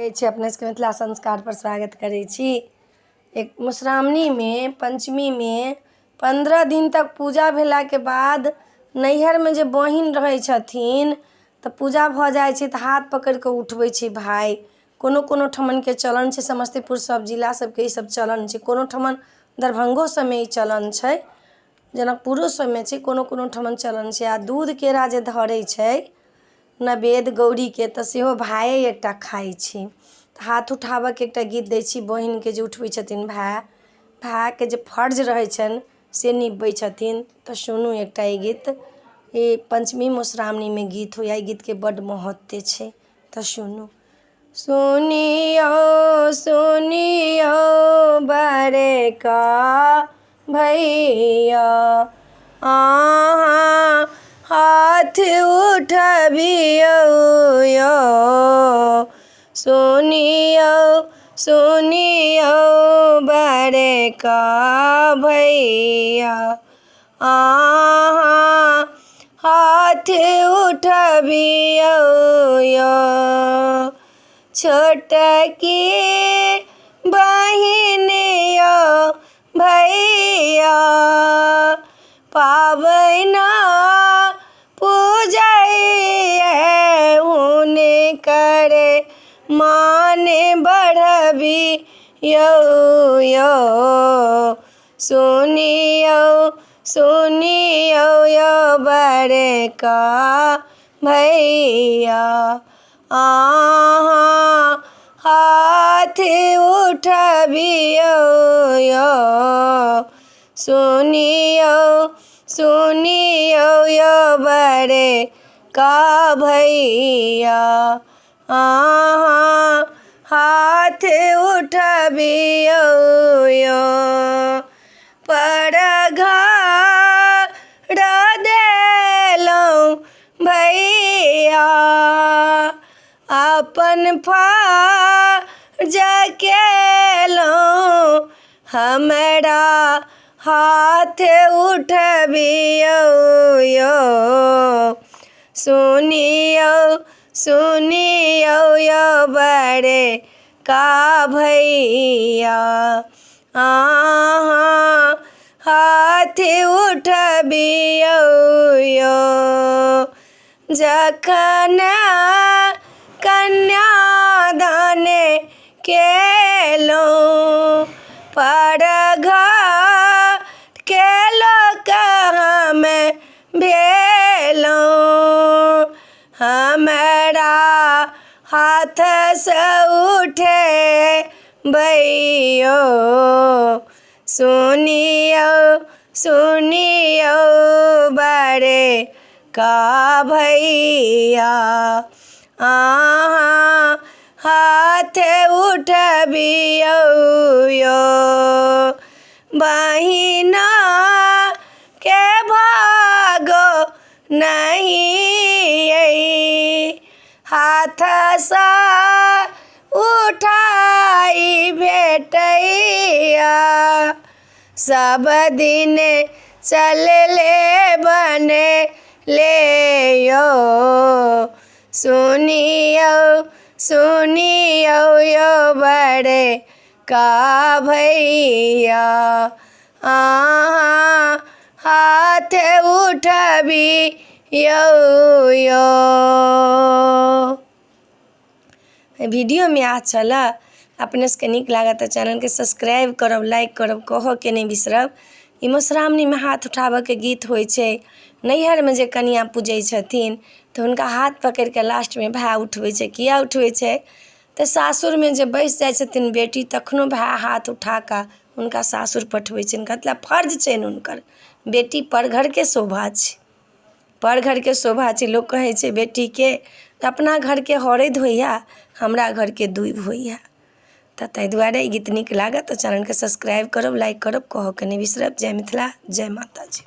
अपने सबके मिथिला संस्कार पर स्वागत करै छी। एक मधुश्रावणी में पंचमी में 15 दिन तक पूजा भेला के बाद नैहर में जे बहिन रहै छथिन तऽ पूजा भ जाइ छै तऽ हाथ पकड़ के उठबै छै भाई। कोनो कोनो ठमन के चलन छै, समस्तीपुर सब जिला सबके ई सब चलन छै, कोनो ठमन दरभंगो सब में ई चलन छै, जनकपुरो सब में छै, कोनो कोनो ठमन चलन छै। आ दूध केरा जे धरै छै नवेद गौरी के तऽ सेहो भाई एकटा खाइ छै। हाथ उठाबऽ के एकटा गीत दै छी बहिन के जे उठबै छथिन भाई के जे फर्ज रहै छनि से निभबै छथिन। तऽ सुनू एकटा ई गीत, ई पंचमी मधुश्रावणी में गीत होइए। ई गीत के बड्ड महत्व छै, तऽ सुनू। सुनियो सुनियो बड़का भैया, अहाँ हाथ उठबियौ यो। सुनियो सुनियो बड़का भैया, अहाँ हाथ उठबियौ यो। छोटकी बहिन यो भैया, पाबैना पूजैए हुनकर मान बढ़बियौ यो। सुनियो सुनियो यो बड़का भैया, अहाँ हाथ उठबियौ यो। सुनियो सुनियो यो बड़का भैया, अहाँ हाथ उठबियौ यो। परघाड़ देलहुँ भैया, अपन फर्ज केलहुँ, हमरा हाथ उठबियौ यो। सुनियो सुनियो यो बड़का भैया, अहाँ हाथ उठबियौ यो। जखन कन्यादान केलहुँ परघाड़ केलहुँ हम भेलहुँ, हमरा हाथ से उठबियौ। सुनियो सुनियो बड़का भैया, अहाँ हाथ उठबियौ यो। बहिना के भागो नहीं हाथ सा उठाई भेटैया। सब दिन चलले बने ले यो। सुनियो सुनियो यो बड़का भैया, अहाँ हाथ उठबियौ यो। वीडियो में अच्छा चला अपने सबके नीक लागत तऽ चैनल के सब्सक्राइब करब, लाइक करब, कहऽ के नहीं बिसरब। ई मधुश्रावणी में हाथ उठाबऽ के गीत होइ छै। नैहर में जे कनिया पूजै छथिन तऽ हुनका हाथ पकड़ के लास्ट में भाई उठबै छै। किया उठबै छै तऽ सासुर में जे बैस जाइ छथिन बेटी तखनो भाई हाथ उठा कऽ हुनका सासुर पठबै छनि। मतलब फर्ज छनि हुनकर। बेटी परघर के शोभा छै, परघर के शोभा छै। लोग कहै छै बेटी के अपना घर के हरैद होइया, हमरा घर के दूइब होइया। तऽ ताहि दुआरे ई गीत नीक लागत तऽ चैनल के सब्सक्राइब करब, लाइक करब, कहऽ के नहीं बिसरब। जय मिथिला, जय माता जी।